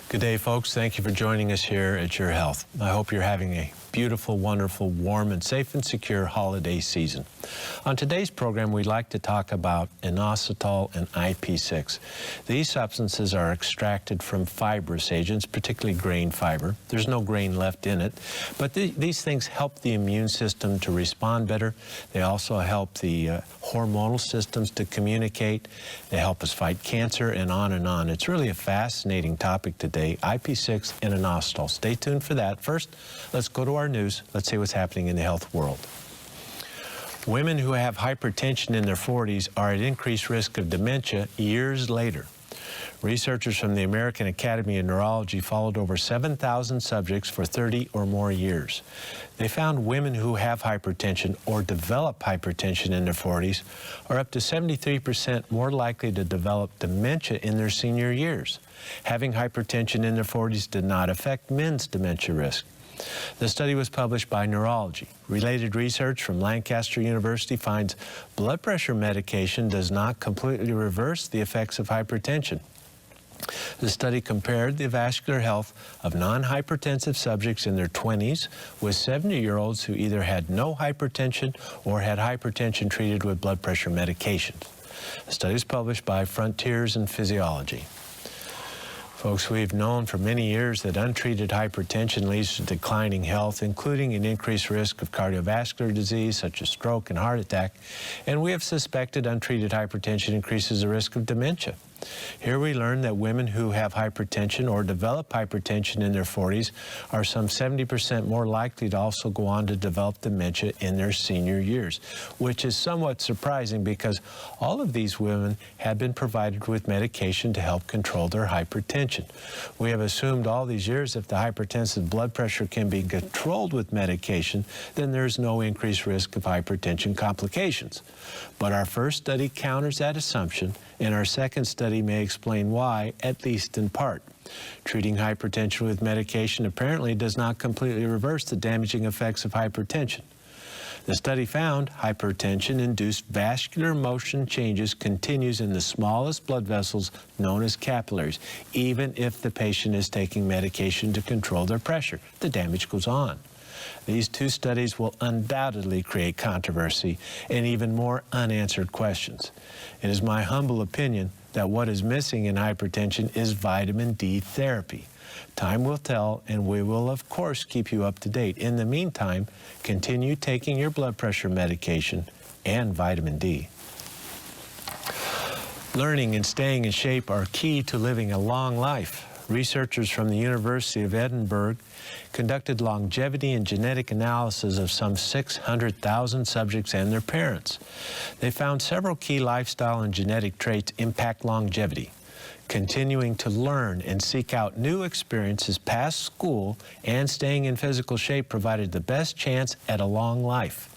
Good day, folks. Thank you for joining us here at Your Health. I hope you're having a beautiful, wonderful, warm, and safe and secure holiday season. On today's program, we'd like to talk about inositol and IP6. These substances are extracted from fibrous agents, particularly grain fiber. There's no grain left in it, but these things help the immune system to respond better. They also help the hormonal systems to communicate. They help us fight cancer, and on and on. It's really a fascinating topic today, IP6 and inositol. Stay tuned for that. First, let's go to our news. Let's see what's happening in the health world. Women who have hypertension in their 40s are at increased risk of dementia years later. Researchers from the American Academy of Neurology followed over 7,000 subjects for 30 or more years. They found women who have hypertension or develop hypertension in their 40s are up to 73% more likely to develop dementia in their senior years. Having hypertension in their 40s did not affect men's dementia risk. The study was published by Neurology. Related research from Lancaster University finds blood pressure medication does not completely reverse the effects of hypertension. The study compared the vascular health of non-hypertensive subjects in their 20s with 70-year-olds who either had no hypertension or had hypertension treated with blood pressure medications. The study was published by Frontiers in Physiology. Folks, we've known for many years that untreated hypertension leads to declining health, including an increased risk of cardiovascular disease such as stroke and heart attack, and we have suspected untreated hypertension increases the risk of dementia. Here we learn that women who have hypertension or develop hypertension in their 40s are some 70% more likely to also go on to develop dementia in their senior years, which is somewhat surprising because all of these women had been provided with medication to help control their hypertension. We have assumed all these years if the hypertensive blood pressure can be controlled with medication, then there's no increased risk of hypertension complications. But our first study counters that assumption, and our second study may explain why, at least in part. Treating hypertension with medication apparently does not completely reverse the damaging effects of hypertension. The study found hypertension-induced vascular motion changes continues in the smallest blood vessels known as capillaries, even if the patient is taking medication to control their pressure. The damage goes on. These two studies will undoubtedly create controversy and even more unanswered questions. It is my humble opinion that what is missing in hypertension is vitamin D therapy. Time will tell, and we will, of course, keep you up to date. In the meantime, continue taking your blood pressure medication and vitamin D. Learning and staying in shape are key to living a long life. Researchers from the University of Edinburgh conducted longevity and genetic analysis of some 600,000 subjects and their parents. They found several key lifestyle and genetic traits impact longevity. Continuing to learn and seek out new experiences past school and staying in physical shape provided the best chance at a long life.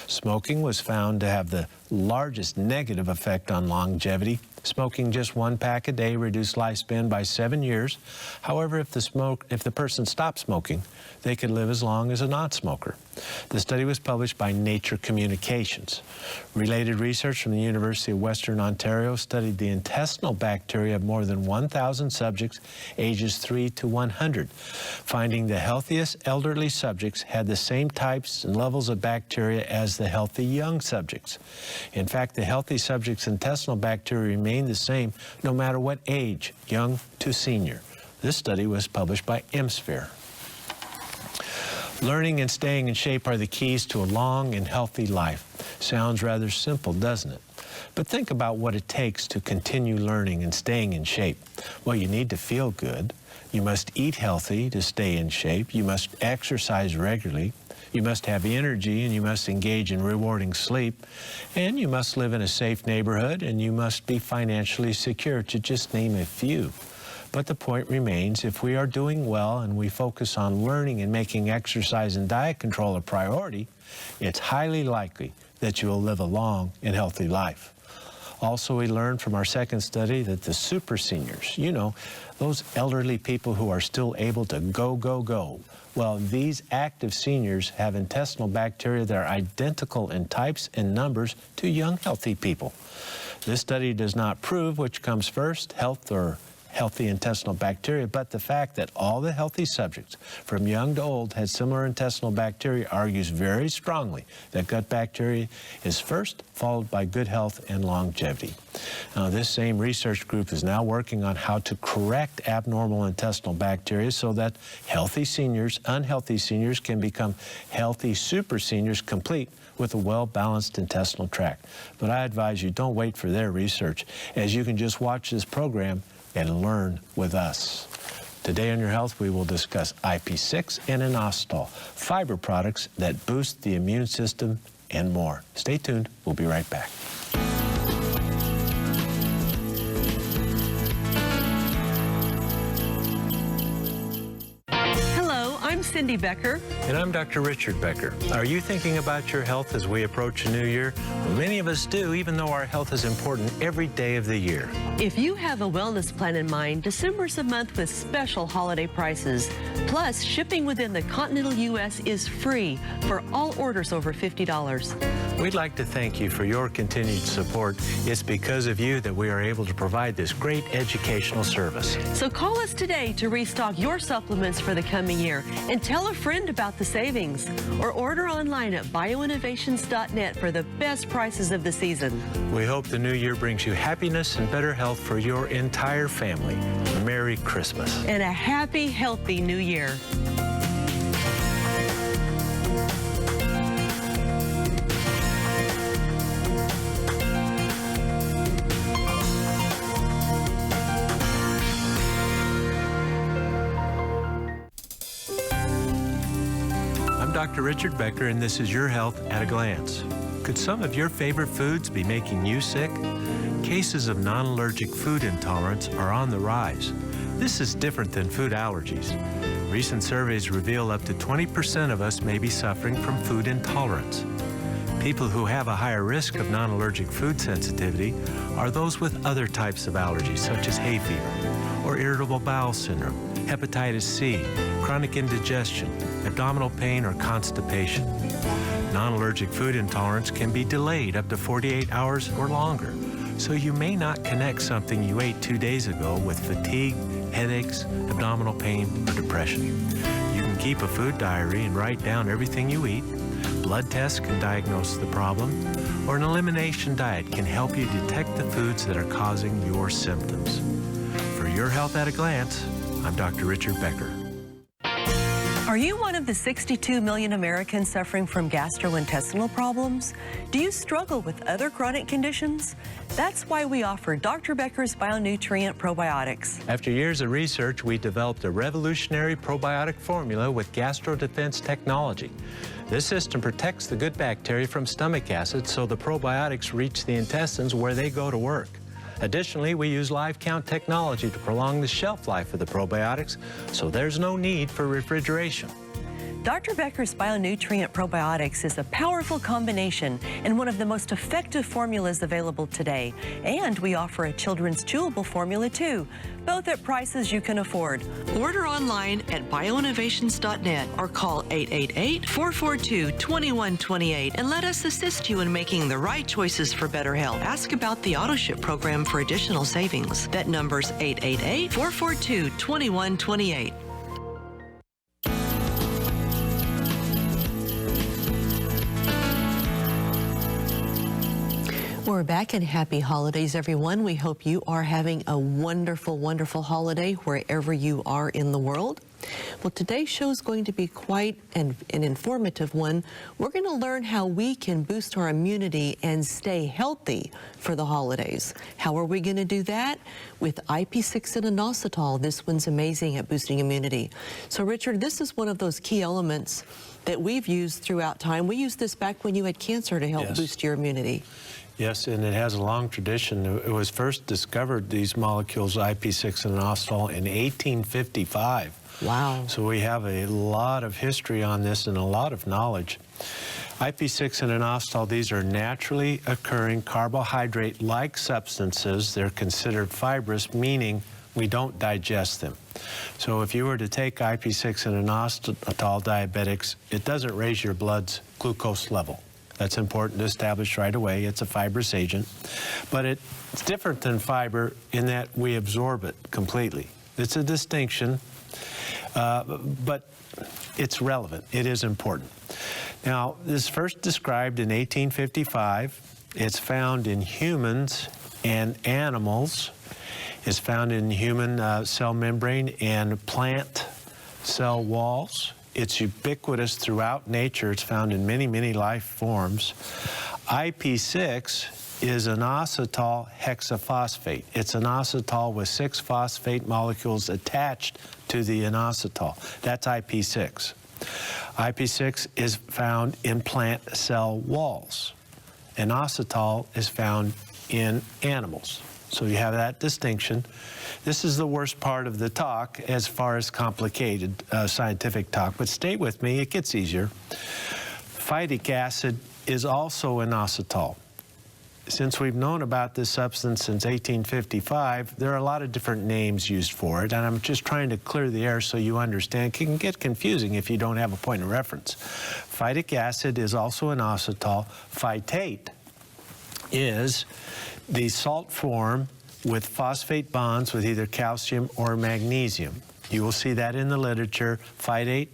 Smoking was found to have the largest negative effect on longevity. Smoking just one pack a day reduced lifespan by 7 years. However, if the person stopped smoking, they could live as long as a non-smoker. The study was published by Nature Communications. Related research from the University of Western Ontario studied the intestinal bacteria of more than 1,000 subjects ages 3 to 100, finding the healthiest elderly subjects had the same types and levels of bacteria as the healthy young subjects. In fact, the healthy subjects' intestinal bacteria remain the same no matter what age, young to senior. This study was published by Hemisphere. Learning and staying in shape are the keys to a long and healthy life. Sounds rather simple, doesn't it? But think about what it takes to continue learning and staying in shape. Well, you need to feel good. You must eat healthy to stay in shape. You must exercise regularly. You must have energy, and you must engage in rewarding sleep. And you must live in a safe neighborhood, and you must be financially secure, to just name a few. But the point remains, if we are doing well and we focus on learning and making exercise and diet control a priority, it's highly likely that you will live a long and healthy life. Also, we learned from our second study that the super seniors, you know, those elderly people who are still able to go, well, these active seniors have intestinal bacteria that are identical in types and numbers to young, healthy people. This study does not prove which comes first, health or healthy intestinal bacteria, but the fact that all the healthy subjects, from young to old, had similar intestinal bacteria argues very strongly that gut bacteria is first, followed by good health and longevity. Now, this same research group is now working on how to correct abnormal intestinal bacteria so that healthy seniors, unhealthy seniors can become healthy super seniors, complete with a well-balanced intestinal tract. But I advise you, don't wait for their research, as you can just watch this program and learn with us. Today on Your Health, we will discuss IP6 and Inositol, fiber products that boost the immune system, and more. Stay tuned. We'll be right back. I'm Cindy Becker. And I'm Dr. Richard Becker. Are you thinking about your health as we approach a new year? Well, many of us do, even though our health is important every day of the year. If you have a wellness plan in mind, December's a month with special holiday prices. Plus, shipping within the continental U.S. is free for all orders over $50. We'd like to thank you for your continued support. It's because of you that we are able to provide this great educational service. So call us today to restock your supplements for the coming year and tell a friend about the savings, or order online at bioinnovations.net for the best prices of the season. We hope the new year brings you happiness and better health for your entire family. Merry Christmas. And a happy, healthy new year. Dr. Richard Becker, and this is Your Health at a Glance. Could some of your favorite foods be making you sick? Cases of non-allergic food intolerance are on the rise. This is different than food allergies. Recent surveys reveal up to 20% of us may be suffering from food intolerance. People who have a higher risk of non-allergic food sensitivity are those with other types of allergies, such as hay fever, or irritable bowel syndrome, hepatitis C, chronic indigestion, abdominal pain, or constipation. Non-allergic food intolerance can be delayed up to 48 hours or longer, so you may not connect something you ate 2 days ago with fatigue, headaches, abdominal pain, or depression. You can keep a food diary and write down everything you eat. Blood tests can diagnose the problem, or an elimination diet can help you detect the foods that are causing your symptoms. For Your Health at a Glance, I'm Dr. Richard Becker. Are you one of the 62 million Americans suffering from gastrointestinal problems? Do you struggle with other chronic conditions? That's why we offer Dr. Becker's Bionutrient Probiotics. After years of research, we developed a revolutionary probiotic formula with gastrodefense technology. This system protects the good bacteria from stomach acid so the probiotics reach the intestines where they go to work. Additionally, we use live count technology to prolong the shelf life of the probiotics, so there's no need for refrigeration. Dr. Becker's Bionutrient Probiotics is a powerful combination and one of the most effective formulas available today. And we offer a children's chewable formula too, both at prices you can afford. Order online at bioinnovations.net or call 888-442-2128 and let us assist you in making the right choices for better health. Ask about the AutoShip program for additional savings. That number's 888-442-2128. We're back, and happy holidays, everyone. We hope you are having a wonderful, wonderful holiday wherever you are in the world. Well, today's show is going to be quite an informative one. We're going to learn how we can boost our immunity and stay healthy for the holidays. How are we going to do that? With IP6 and Inositol. This one's amazing at boosting immunity. So, Richard, this is one of those key elements that we've used throughout time. We used this back when you had cancer to help boost your immunity. Yes, and it has a long tradition. It was first discovered, these molecules, IP6 and Inositol, in 1855. Wow. So we have a lot of history on this and a lot of knowledge. IP6 and Inositol, these are naturally occurring carbohydrate-like substances. They're considered fibrous, meaning we don't digest them. So if you were to take IP6 and Inositol, diabetics, it doesn't raise your blood's glucose level. That's important to establish right away. It's a fibrous agent. But it's different than fiber in that we absorb it completely. It's a distinction, but it's relevant. It is important. Now, this is first described in 1855. It's found in humans and animals. It's found in human cell membrane and plant cell walls. It's ubiquitous throughout nature. It's found in many, many life forms. IP6 is inositol hexaphosphate. It's inositol with 6 phosphate molecules attached to the inositol. That's IP6. IP6 is found in plant cell walls. Inositol is found in animals. So you have that distinction. This is the worst part of the talk as far as complicated scientific talk, but stay with me, it gets easier. Phytic acid is also inositol. Since we've known about this substance since 1855, there are a lot of different names used for it, and I'm just trying to clear the air so you understand. It can get confusing if you don't have a point of reference. Phytic acid is also inositol. Phytate is the salt form with phosphate bonds with either calcium or magnesium. You will see that in the literature, phytate,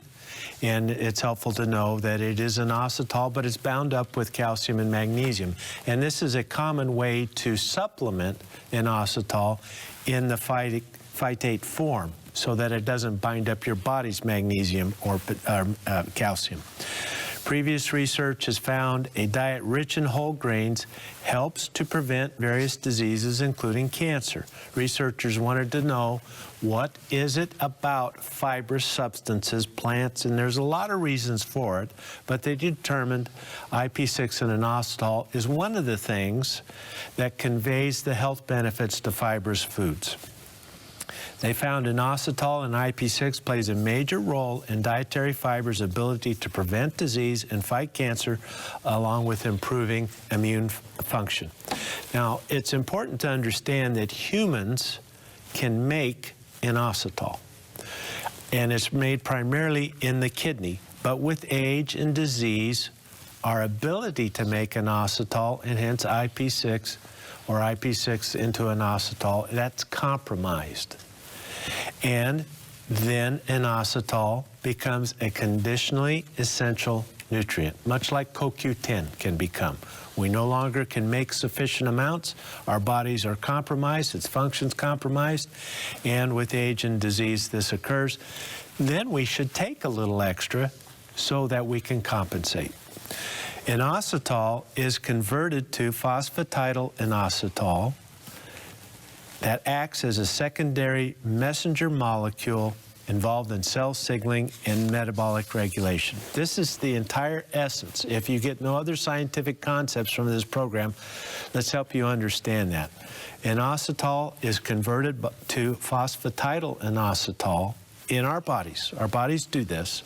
and it's helpful to know that it is inositol, but it's bound up with calcium and magnesium. And this is a common way to supplement inositol in the phytate form so that it doesn't bind up your body's magnesium or calcium. Previous research has found a diet rich in whole grains helps to prevent various diseases, including cancer. Researchers wanted to know, what is it about fibrous substances, plants, and there's a lot of reasons for it, but they determined IP6 and inositol is one of the things that conveys the health benefits to fibrous foods. They found inositol and IP6 plays a major role in dietary fiber's ability to prevent disease and fight cancer, along with improving immune function. Now, it's important to understand that humans can make inositol, and it's made primarily in the kidney, but with age and disease, our ability to make inositol, and hence IP6 or IP6 into inositol, that's compromised. And then inositol becomes a conditionally essential nutrient, much like CoQ10 can become. We no longer can make sufficient amounts. Our bodies are compromised, its function's compromised, and with age and disease this occurs. Then we should take a little extra so that we can compensate. Inositol is converted to phosphatidylinositol that acts as a secondary messenger molecule involved in cell signaling and metabolic regulation. This is the entire essence. If you get no other scientific concepts from this program, let's help you understand that. Inositol is converted to phosphatidylinositol in our bodies. Our bodies do this.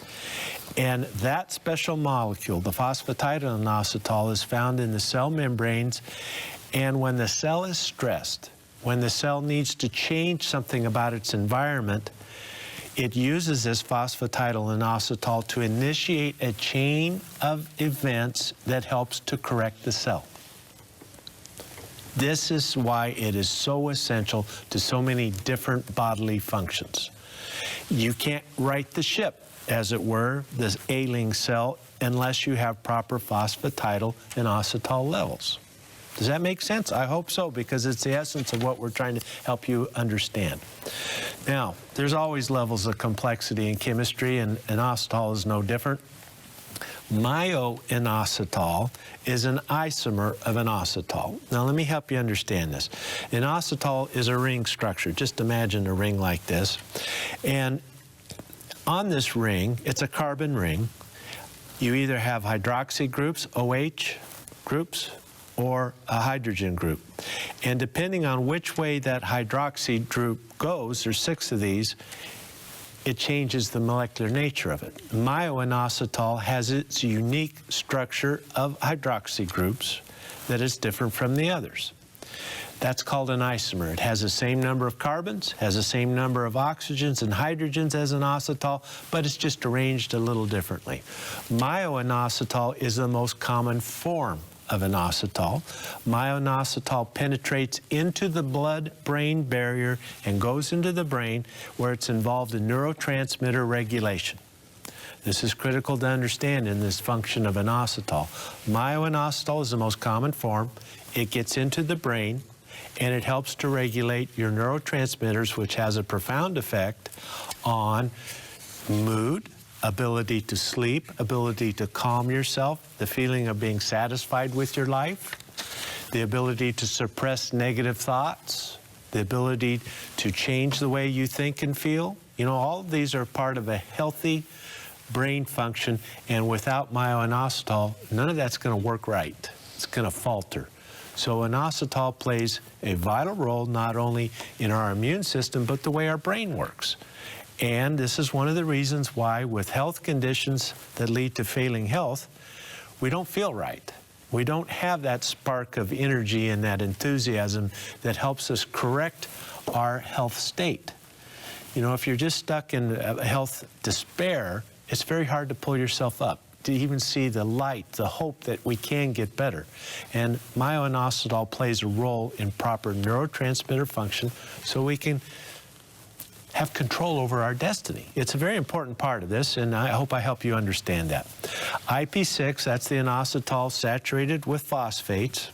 And that special molecule, the phosphatidylinositol, is found in the cell membranes. And when the cell is stressed, when the cell needs to change something about its environment, it uses this phosphatidylinositol to initiate a chain of events that helps to correct the cell. This is why it is so essential to so many different bodily functions. You can't right the ship, as it were, this ailing cell, unless you have proper phosphatidylinositol levels. Does that make sense? I hope so, because it's the essence of what we're trying to help you understand. Now, there's always levels of complexity in chemistry, and inositol is no different. Myo-inositol is an isomer of inositol. Now, let me help you understand this. Inositol is a ring structure. Just imagine a ring like this. And on this ring, it's a carbon ring. You either have hydroxy groups, OH groups, or a hydrogen group. And depending on which way that hydroxy group goes, there's 6 of these, it changes the molecular nature of it. Myo-inositol has its unique structure of hydroxy groups that is different from the others. That's called an isomer. It has the same number of carbons, has the same number of oxygens and hydrogens as inositol, but it's just arranged a little differently. Myo-inositol is the most common form of inositol. Myo-inositol penetrates into the blood-brain barrier and goes into the brain where it's involved in neurotransmitter regulation. This is critical to understand in this function of inositol. Myo-inositol is the most common form. It gets into the brain, and it helps to regulate your neurotransmitters, which has a profound effect on mood, ability to sleep, ability to calm yourself, the feeling of being satisfied with your life, the ability to suppress negative thoughts, the ability to change the way you think and feel. You know, all of these are part of a healthy brain function, and without myo-inositol, none of that's going to work right. It's going to falter. So inositol plays a vital role not only in our immune system, but the way our brain works. And this is one of the reasons why with health conditions that lead to failing health, we don't feel right. We don't have that spark of energy and that enthusiasm that helps us correct our health state. You know, if you're just stuck in health despair, it's very hard to pull yourself up, to even see the light, the hope that we can get better. And myo-inositol plays a role in proper neurotransmitter function so we can have control over our destiny. It's a very important part of this, and I hope I help you understand that. IP6, that's the inositol saturated with phosphates.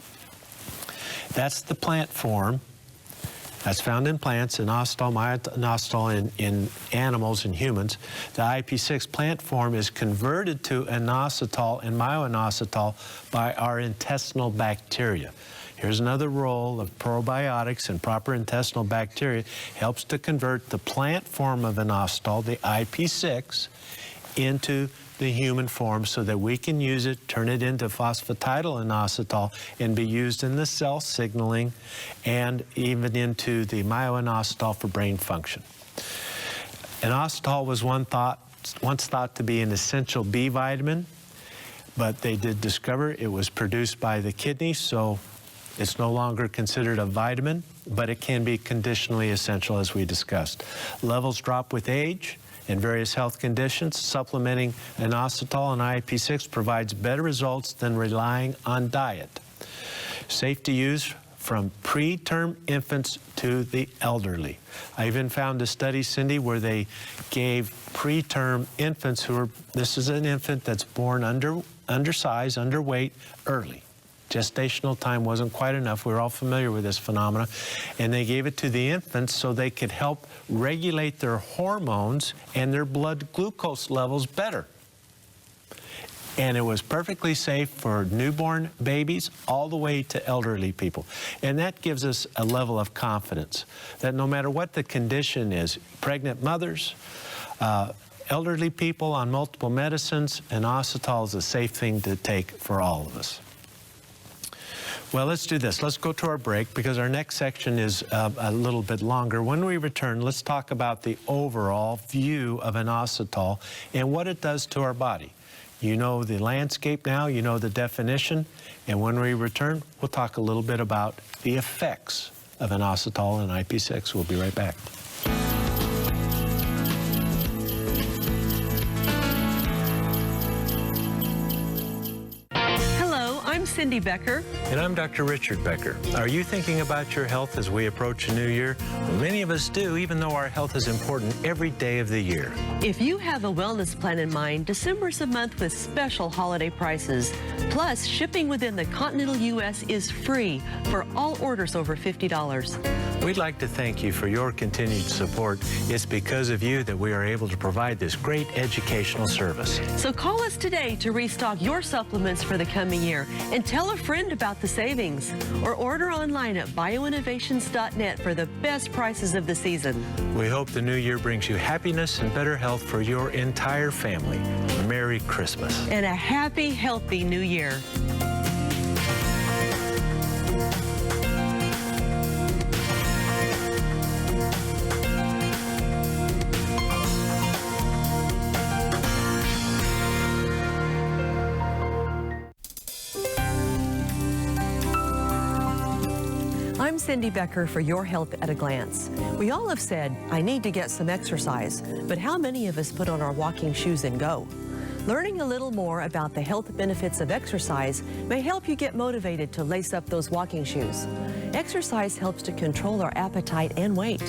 That's the plant form. That's found in plants, inositol, myo-inositol in animals and humans. The IP6 plant form is converted to inositol and myo-inositol by our intestinal bacteria. Here's another role of probiotics and proper intestinal bacteria. Helps to convert the plant form of inositol, the IP6, into the human form so that we can use it, turn it into phosphatidylinositol, and be used in the cell signaling and even into the myo-inositol for brain function. Inositol was once thought to be an essential B vitamin, but they did discover it was produced by the kidneys, so it's no longer considered a vitamin, but it can be conditionally essential, as we discussed. Levels drop with age. In various health conditions, supplementing inositol and IP6 provides better results than relying on diet. Safe to use from preterm infants to the elderly. I even found a study, Cindy, where they gave preterm infants this is an infant that's born undersized, underweight, early. Gestational time wasn't quite enough. We're all familiar with this phenomena. And they gave it to the infants so they could help regulate their hormones and their blood glucose levels better. And it was perfectly safe for newborn babies all the way to elderly people. And that gives us a level of confidence that no matter what the condition is, pregnant mothers, elderly people on multiple medicines, inositol is a safe thing to take for all of us. Well, let's do this. Let's go to our break because our next section is a little bit longer. When we return, let's talk about the overall view of inositol and what it does to our body. You know the landscape now, you know the definition, and when we return, we'll talk a little bit about the effects of inositol and IP6. We'll be right back. Cindy Becker. And I'm Dr. Richard Becker. Are you thinking about your health as we approach a new year? Well, many of us do, even though our health is important every day of the year. If you have a wellness plan in mind, December's a month with special holiday prices. Plus, shipping within the continental U.S. is free for all orders over $50. We'd like to thank you for your continued support. It's because of you that we are able to provide this great educational service. So call us today to restock your supplements for the coming year and tell a friend about the savings, or order online at bioinnovations.net for the best prices of the season. We hope the new year brings you happiness and better health for your entire family. Merry Christmas. And a happy, healthy new year. I'm Cindy Becker for Your Health at a Glance. We all have said, I need to get some exercise, but how many of us put on our walking shoes and go? Learning a little more about the health benefits of exercise may help you get motivated to lace up those walking shoes. Exercise helps to control our appetite and weight.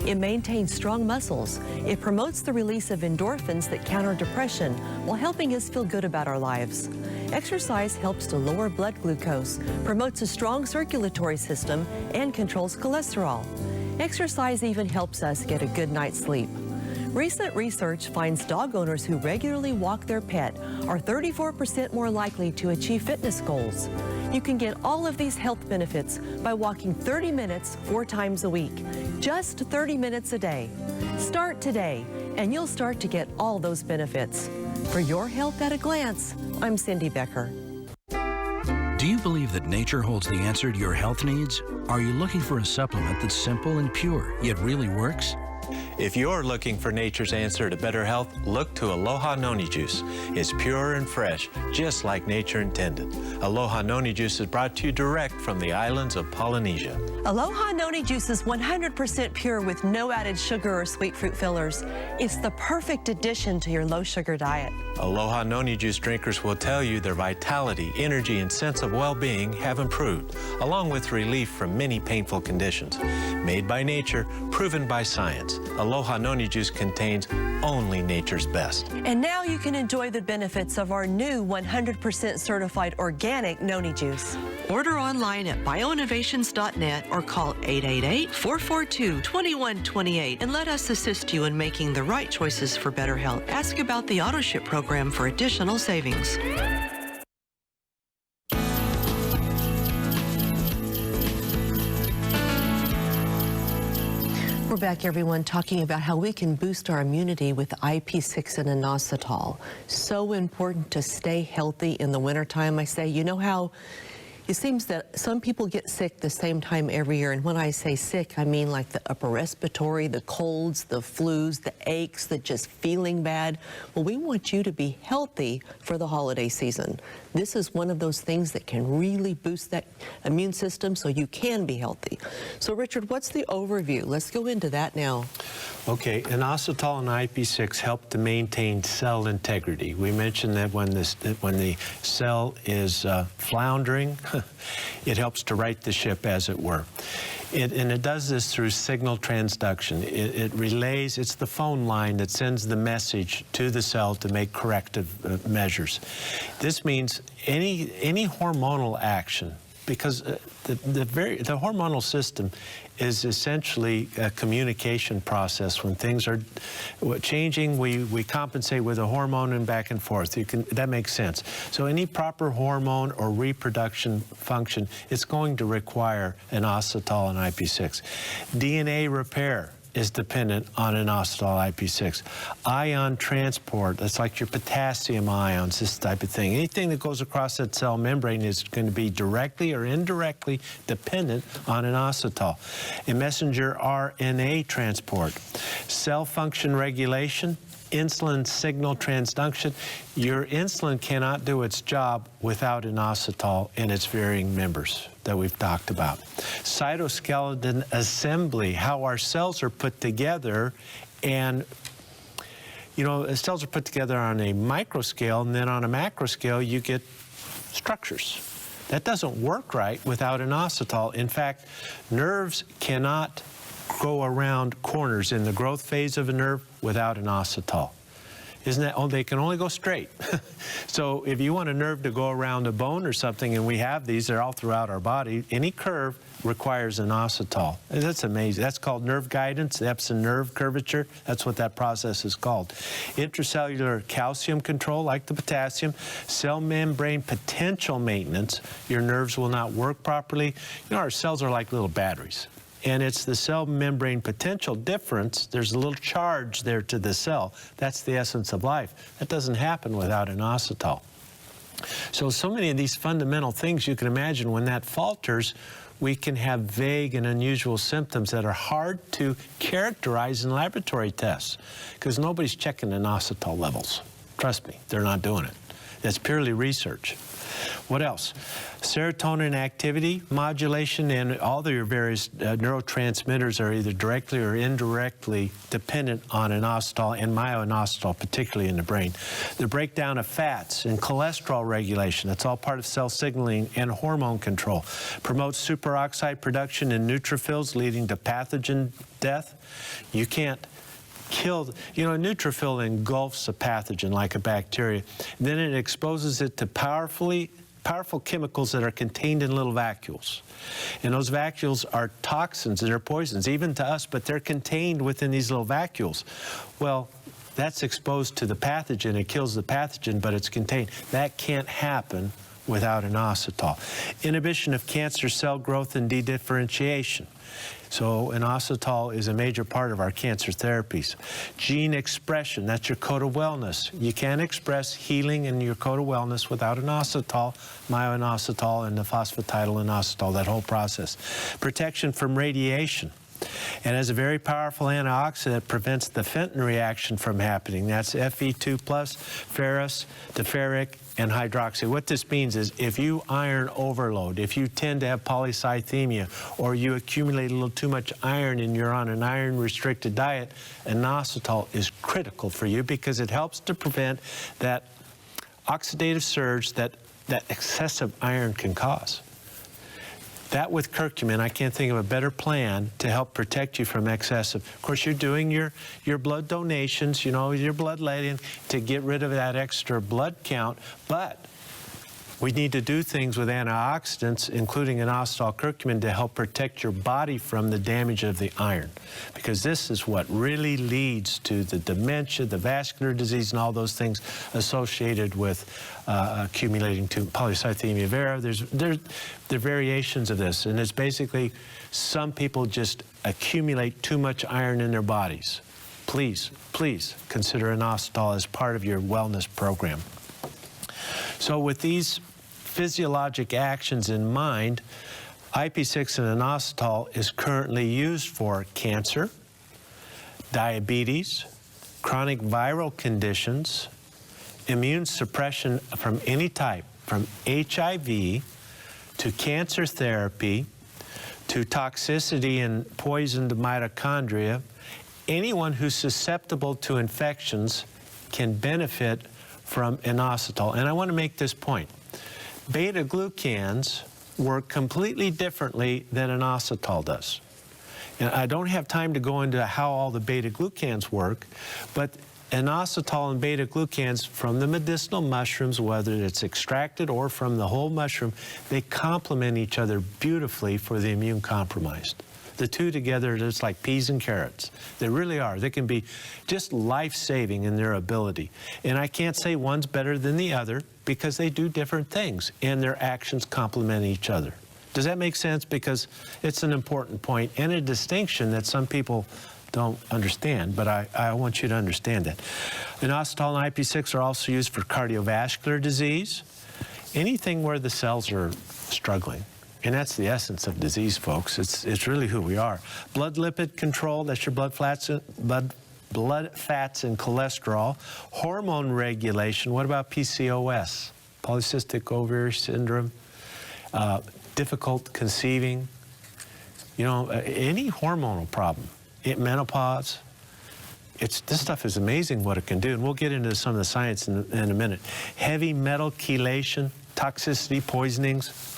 It maintains strong muscles. It promotes the release of endorphins that counter depression while helping us feel good about our lives. Exercise helps to lower blood glucose, promotes a strong circulatory system, and controls cholesterol. Exercise even helps us get a good night's sleep. Recent research finds dog owners who regularly walk their pet are 34% more likely to achieve fitness goals. You can get all of these health benefits by walking 30 minutes 4 times a week, just 30 minutes a day. Start today, and you'll start to get all those benefits. For Your Health at a Glance, I'm Cindy Becker. Do you believe that nature holds the answer to your health needs? Are you looking for a supplement that's simple and pure, yet really works? If you're looking for nature's answer to better health, look to Aloha Noni Juice. It's pure and fresh, just like nature intended. Aloha Noni Juice is brought to you direct from the islands of Polynesia. Aloha Noni Juice is 100% pure with no added sugar or sweet fruit fillers. It's the perfect addition to your low-sugar diet. Aloha Noni Juice drinkers will tell you their vitality, energy, and sense of well-being have improved, along with relief from many painful conditions. Made by nature, proven by science, Aloha Noni Juice contains only nature's best. And now you can enjoy the benefits of our new 100% certified organic Noni Juice. Order online at bioinnovations.net or call 888-442-2128 and let us assist you in making the right choices for better health. Ask about the AutoShip program for additional savings. We're back, everyone, talking about how we can boost our immunity with IP6 and Inositol. So important to stay healthy in the wintertime. I say, you know how it seems that some people get sick the same time every year, and when I say sick, I mean like the upper respiratory, the colds, the flus, the aches, the just feeling bad. Well, we want you to be healthy for the holiday season. This is one of those things that can really boost that immune system so you can be healthy. So, Richard, what's the overview? Let's go into that now. Okay, inositol and IP6 help to maintain cell integrity. We mentioned that when the cell is floundering, it helps to right the ship, as it were. And it does this through signal transduction. It relays, it's the phone line that sends the message to the cell to make corrective measures. This means any hormonal action, because the hormonal system is essentially a communication process. When things are changing, we compensate with a hormone and back and forth. That makes sense. So any proper hormone or reproduction function, it's going to require inositol and IP6. DNA repair is dependent on inositol IP6. Ion transport, that's like your potassium ions, this type of thing. Anything that goes across that cell membrane is going to be directly or indirectly dependent on inositol. And messenger RNA transport, cell function regulation, insulin signal transduction. Your insulin cannot do its job without inositol and its varying members that we've talked about. Cytoskeleton assembly, how our cells are put together, and you know, cells are put together on a micro scale, and then on a macro scale you get structures. That doesn't work right without inositol. In fact, nerves cannot go around corners in the growth phase of a nerve without inositol. Isn't that, they can only go straight. So if you want a nerve to go around a bone or something, and we have these, they're all throughout our body, any curve requires inositol. And that's amazing. That's called nerve guidance, Epson nerve curvature. That's what that process is called. Intracellular calcium control, like the potassium, cell membrane potential maintenance. Your nerves will not work properly. You know, our cells are like little batteries. And it's the cell membrane potential difference. There's a little charge there to the cell. That's the essence of life. That doesn't happen without inositol. So many of these fundamental things, you can imagine when that falters, we can have vague and unusual symptoms that are hard to characterize in laboratory tests because nobody's checking inositol levels. Trust me, they're not doing it. It's purely research. What else? Serotonin activity modulation, and all your various neurotransmitters are either directly or indirectly dependent on inositol and myo-inositol, particularly in the brain. The breakdown of fats and cholesterol regulation, that's all part of cell signaling and hormone control. Promotes superoxide production in neutrophils, leading to pathogen death. You can't kill, a neutrophil engulfs a pathogen like a bacteria. Then it exposes it to powerful chemicals that are contained in little vacuoles. And those vacuoles are toxins and they're poisons, even to us, but they're contained within these little vacuoles. Well, that's exposed to the pathogen. It kills the pathogen, but it's contained. That can't happen without inositol. Inhibition of cancer cell growth and dedifferentiation. So inositol is a major part of our cancer therapies. Gene expression, that's your code of wellness. You can't express healing in your code of wellness without inositol, myo-inositol, and the phosphatidylinositol, that whole process. Protection from radiation. And as a very powerful antioxidant, prevents the Fenton reaction from happening. That's Fe2+, ferrous, the ferric, and hydroxy. What this means is if you iron overload, if you tend to have polycythemia, or you accumulate a little too much iron and you're on an iron-restricted diet, inositol is critical for you because it helps to prevent that oxidative surge that excessive iron can cause. That with curcumin, I can't think of a better plan to help protect you from excessive. Of course, you're doing your blood donations, your blood letting to get rid of that extra blood count, but we need to do things with antioxidants, including inositol curcumin, to help protect your body from the damage of the iron. Because this is what really leads to the dementia, the vascular disease, and all those things associated with accumulating to polycythemia vera. There are variations of this, and it's basically some people just accumulate too much iron in their bodies. Please, please consider inositol as part of your wellness program. So with these physiologic actions in mind, IP6 and inositol is currently used for cancer, diabetes, chronic viral conditions, immune suppression from any type, from HIV to cancer therapy to toxicity and poisoned mitochondria. Anyone who's susceptible to infections can benefit from inositol. And I want to make this point. Beta-glucans work completely differently than inositol does. And I don't have time to go into how all the beta-glucans work, but inositol and beta-glucans from the medicinal mushrooms, whether it's extracted or from the whole mushroom, they complement each other beautifully for the immune compromised. The two together, it's like peas and carrots. They really are. They can be just life-saving in their ability. And I can't say one's better than the other because they do different things and their actions complement each other. Does that make sense? Because it's an important point and a distinction that some people don't understand, but I want you to understand that. Inositol and IP6 are also used for cardiovascular disease, anything where the cells are struggling. And that's the essence of disease, folks. It's really who we are. Blood lipid control, that's your blood fats and cholesterol. Hormone regulation, what about PCOS? Polycystic ovary syndrome, difficult conceiving, any hormonal problem. Menopause. This stuff is amazing what it can do, and we'll get into some of the science in a minute. Heavy metal chelation, toxicity, poisonings.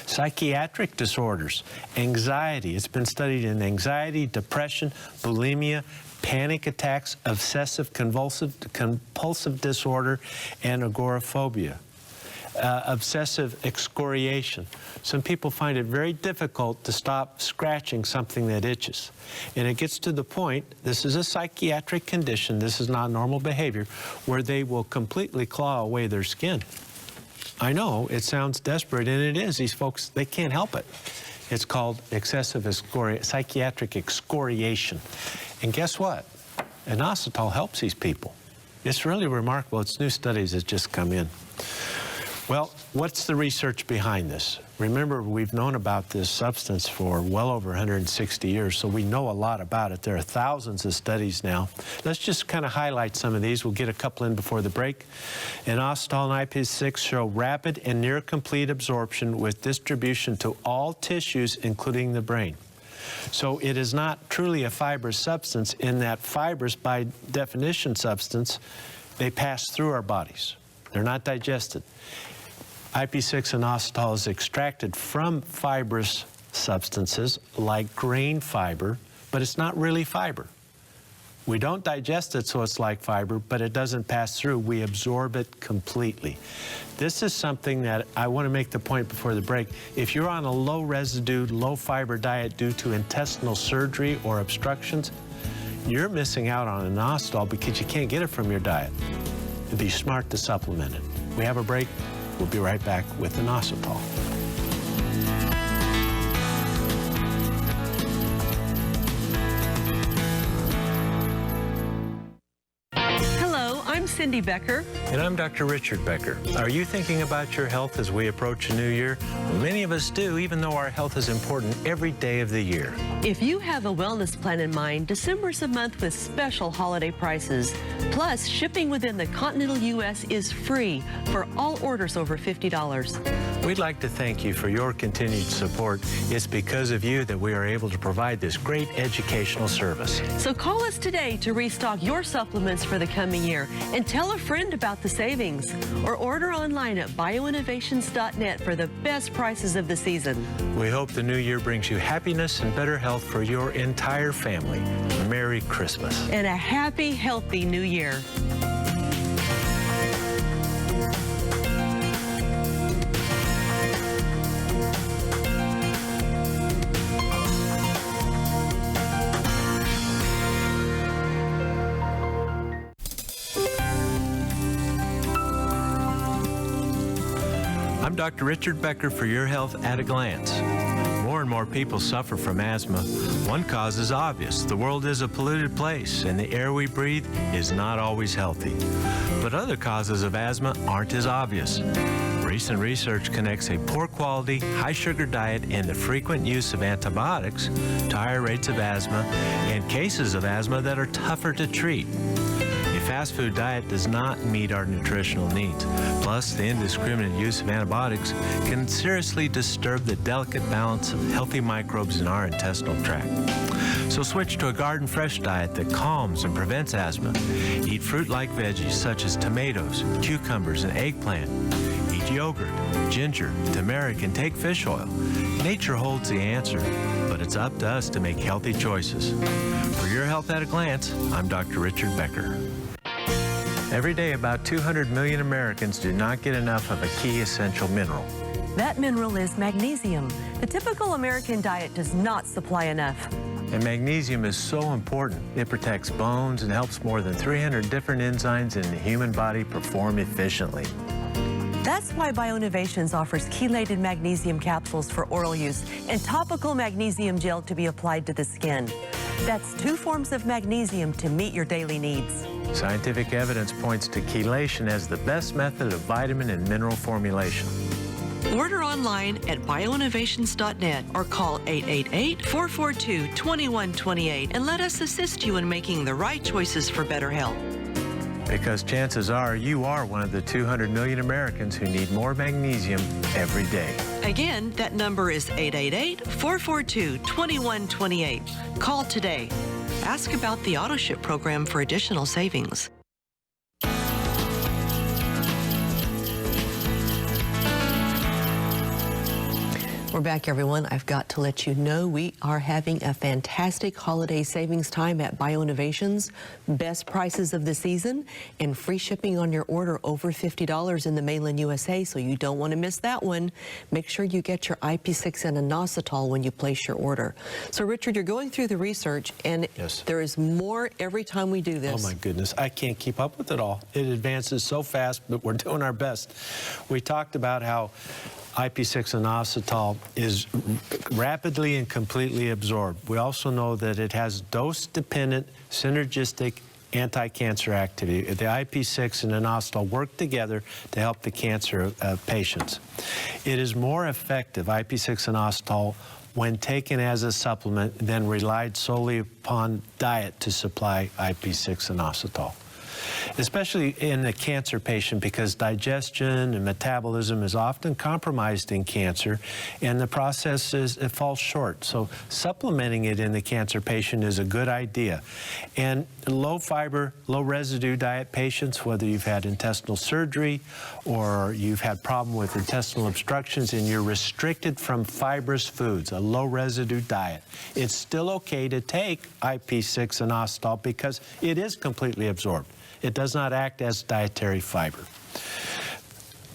Psychiatric disorders, anxiety. It's been studied in anxiety, depression, bulimia, panic attacks, obsessive compulsive disorder, and agoraphobia. Obsessive excoriation. Some people find it very difficult to stop scratching something that itches. And it gets to the point, this is a psychiatric condition, this is not normal behavior, where they will completely claw away their skin. I know, it sounds desperate, and it is. These folks, they can't help it. It's called excessive psychiatric excoriation. And guess what? Inositol helps these people. It's really remarkable. It's new studies that just come in. Well, what's the research behind this? Remember, we've known about this substance for well over 160 years, so we know a lot about it. There are thousands of studies now. Let's just kind of highlight some of these. We'll get a couple in before the break. Inositol and IP6 show rapid and near complete absorption with distribution to all tissues, including the brain. So it is not truly a fibrous substance in that fibers, by definition substance, they pass through our bodies. They're not digested. IP6 inositol is extracted from fibrous substances like grain fiber, but it's not really fiber. We don't digest it, so it's like fiber, but it doesn't pass through. We absorb it completely. This is something that I want to make the point before the break. If you're on a low residue, low fiber diet due to intestinal surgery or obstructions, you're missing out on inositol because you can't get it from your diet. It'd be smart to supplement it. We have a break. We'll be right back with inositol. I'm Cindy Becker. And I'm Dr. Richard Becker. Are you thinking about your health as we approach a new year? Well, many of us do, even though our health is important every day of the year. If you have a wellness plan in mind, December's a month with special holiday prices. Plus, shipping within the continental U.S. is free for all orders over $50. We'd like to thank you for your continued support. It's because of you that we are able to provide this great educational service. So call us today to restock your supplements for the coming year and tell a friend about the savings, or order online at bioinnovations.net for the best prices of the season. We hope the new year brings you happiness and better health for your entire family. Merry Christmas. And a happy, healthy new year. I'm Dr. Richard Becker for Your Health at a Glance. More and more people suffer from asthma. One cause is obvious. The world is a polluted place, and the air we breathe is not always healthy. But other causes of asthma aren't as obvious. Recent research connects a poor quality, high sugar diet and the frequent use of antibiotics to higher rates of asthma and cases of asthma that are tougher to treat. Fast food diet does not meet our nutritional needs. Plus, the indiscriminate use of antibiotics can seriously disturb the delicate balance of healthy microbes in our intestinal tract. So switch to a garden fresh diet that calms and prevents asthma. Eat fruit-like veggies such as tomatoes, cucumbers, and eggplant. Eat yogurt, ginger, turmeric, and take fish oil. Nature holds the answer, but it's up to us to make healthy choices. For Your Health at a Glance, I'm Dr. Richard Becker. Every day, about 200 million Americans do not get enough of a key essential mineral. That mineral is magnesium. The typical American diet does not supply enough. And magnesium is so important. It protects bones and helps more than 300 different enzymes in the human body perform efficiently. That's why BioInnovations offers chelated magnesium capsules for oral use and topical magnesium gel to be applied to the skin. That's 2 forms of magnesium to meet your daily needs. Scientific evidence points to chelation as the best method of vitamin and mineral formulation. Order online at bioinnovations.net or call 888-442-2128 and let us assist you in making the right choices for better health. Because chances are you are one of the 200 million Americans who need more magnesium every day. Again, that number is 888-442-2128. Call today. Ask about the AutoShip program for additional savings. We're back, everyone. I've got to let you know we are having a fantastic holiday savings time at BioInnovations. Best prices of the season and free shipping on your order over $50 in the mainland USA, so you don't want to miss that one. Make sure you get your IP6 and inositol when you place your order. So, Richard, you're going through the research, and yes, there is more every time we do this. Oh, my goodness. I can't keep up with it all. It advances so fast, but we're doing our best. We talked about how IP6 inositol is rapidly and completely absorbed. We also know that it has dose-dependent, synergistic anti-cancer activity. The IP6 and inositol work together to help the cancer patients. It is more effective, IP6 inositol, when taken as a supplement than relied solely upon diet to supply IP6 inositol, especially in the cancer patient, because digestion and metabolism is often compromised in cancer, and the process it falls short. So supplementing it in the cancer patient is a good idea. And low fiber, low residue diet patients, whether you've had intestinal surgery or you've had problem with intestinal obstructions and you're restricted from fibrous foods, a low residue diet, it's still okay to take IP6 inositol because it is completely absorbed. It does not act as dietary fiber.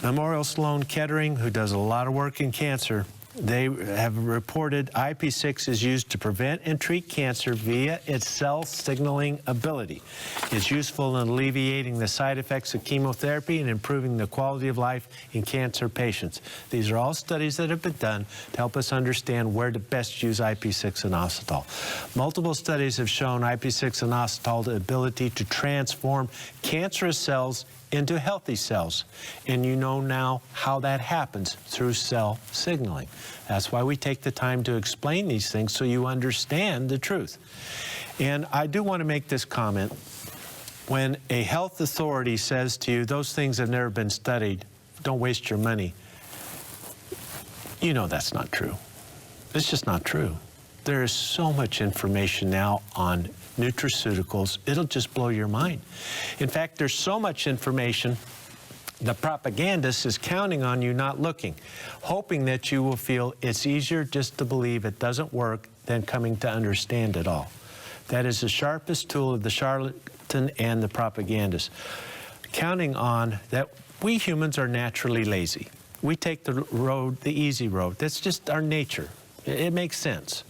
Memorial Sloan Kettering, who does a lot of work in cancer, they have reported IP6 is used to prevent and treat cancer via its cell signaling ability. It's useful in alleviating the side effects of chemotherapy and improving the quality of life in cancer patients. These are all studies that have been done to help us understand where to best use IP6 inositol. Multiple studies have shown IP6 inositol's ability to transform cancerous cells into healthy cells. And you know now how that happens through cell signaling. That's why we take the time to explain these things so you understand the truth. And I do want to make this comment. When a health authority says to you, those things have never been studied, don't waste your money, you know that's not true. It's just not true. There is so much information now on nutraceuticals, it'll just blow your mind. In fact, there's so much information, the propagandist is counting on you not looking, hoping that you will feel it's easier just to believe it doesn't work than coming to understand it all. That is the sharpest tool of the charlatan and the propagandist, counting on that we humans are naturally lazy. We take the road, the easy road. That's just our nature. It makes sense.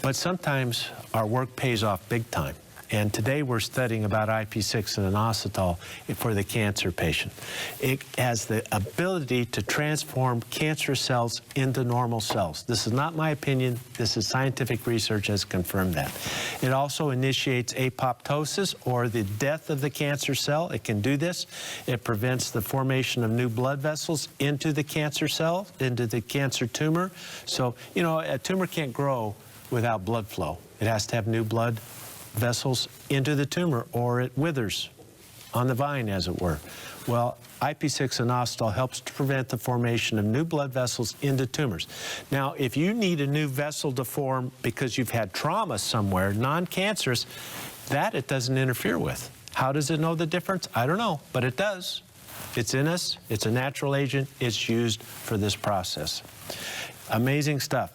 But sometimes our work pays off big time. And today we're studying about IP6 and inositol for the cancer patient. It has the ability to transform cancer cells into normal cells. This is not my opinion. This is scientific research has confirmed that. It also initiates apoptosis, or the death of the cancer cell. It can do this. It prevents the formation of new blood vessels into the cancer cell, into the cancer tumor. So, you know, a tumor can't grow without blood flow. It has to have new blood vessels into the tumor, or it withers on the vine, as it were. Well, IP6 inositol helps to prevent the formation of new blood vessels into tumors. Now, if you need a new vessel to form because you've had trauma somewhere, non-cancerous, that it doesn't interfere with. How does it know the difference? I don't know, but it does. It's in us. It's a natural agent. It's used for this process. Amazing stuff.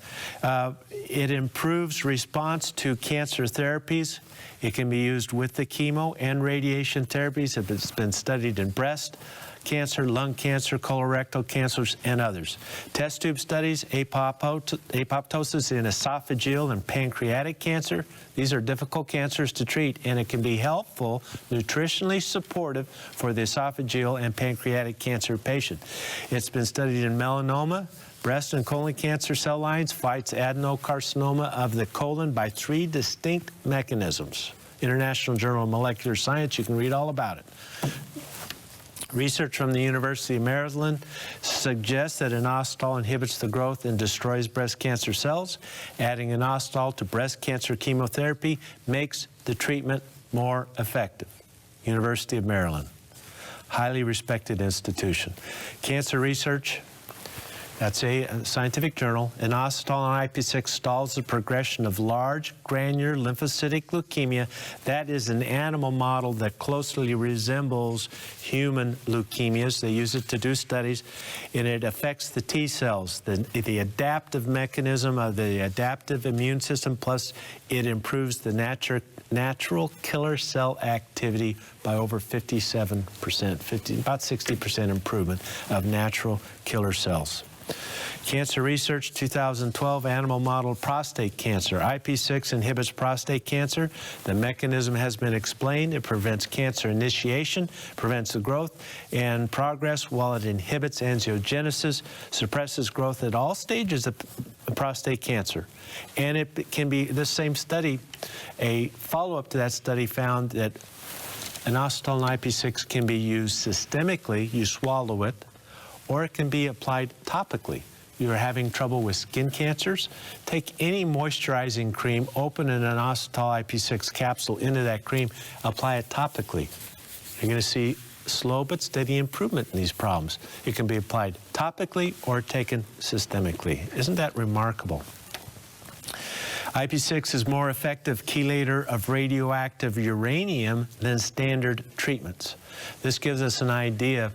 It improves response to cancer therapies. It can be used with the chemo and radiation therapies. It's been studied in breast cancer, lung cancer, colorectal cancers, and others. Test tube studies, apoptosis in esophageal and pancreatic cancer. These are difficult cancers to treat, and it can be helpful, nutritionally supportive for the esophageal and pancreatic cancer patient. It's been studied in melanoma, breast and colon cancer cell lines, fights adenocarcinoma of the colon by 3 distinct mechanisms. International Journal of Molecular Science, you can read all about it. Research from the University of Maryland suggests that inositol inhibits the growth and destroys breast cancer cells. Adding inositol to breast cancer chemotherapy makes the treatment more effective. University of Maryland, highly respected institution. Cancer research, that's a scientific journal. Inositol and IP6 stalls the progression of large granular lymphocytic leukemia. That is an animal model that closely resembles human leukemias. They use it to do studies, and it affects the T cells, the adaptive mechanism of the adaptive immune system, plus it improves the natural killer cell activity by over 57%, about 60% improvement of natural killer cells. Cancer research, 2012 animal model prostate cancer. IP6 inhibits prostate cancer. The mechanism has been explained. It prevents cancer initiation, prevents the growth and progress while it inhibits angiogenesis, suppresses growth at all stages of prostate cancer. And it can be, this same study, a follow-up to that study found that Inositol and IP6 can be used systemically, you swallow it, or it can be applied topically. You're having trouble with skin cancers, take any moisturizing cream, open an Inositol IP6 capsule into that cream, apply it topically. You're going to see slow but steady improvement in these problems. It can be applied topically or taken systemically. Isn't that remarkable? IP6 is more effective chelator of radioactive uranium than standard treatments. This gives us an idea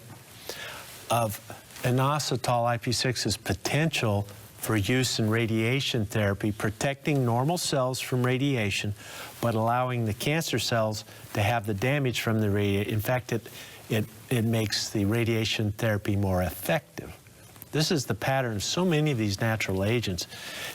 of Inositol IP6's potential for use in radiation therapy, protecting normal cells from radiation, but allowing the cancer cells to have the damage from the radiation. In fact, it makes the radiation therapy more effective. This is the pattern of so many of these natural agents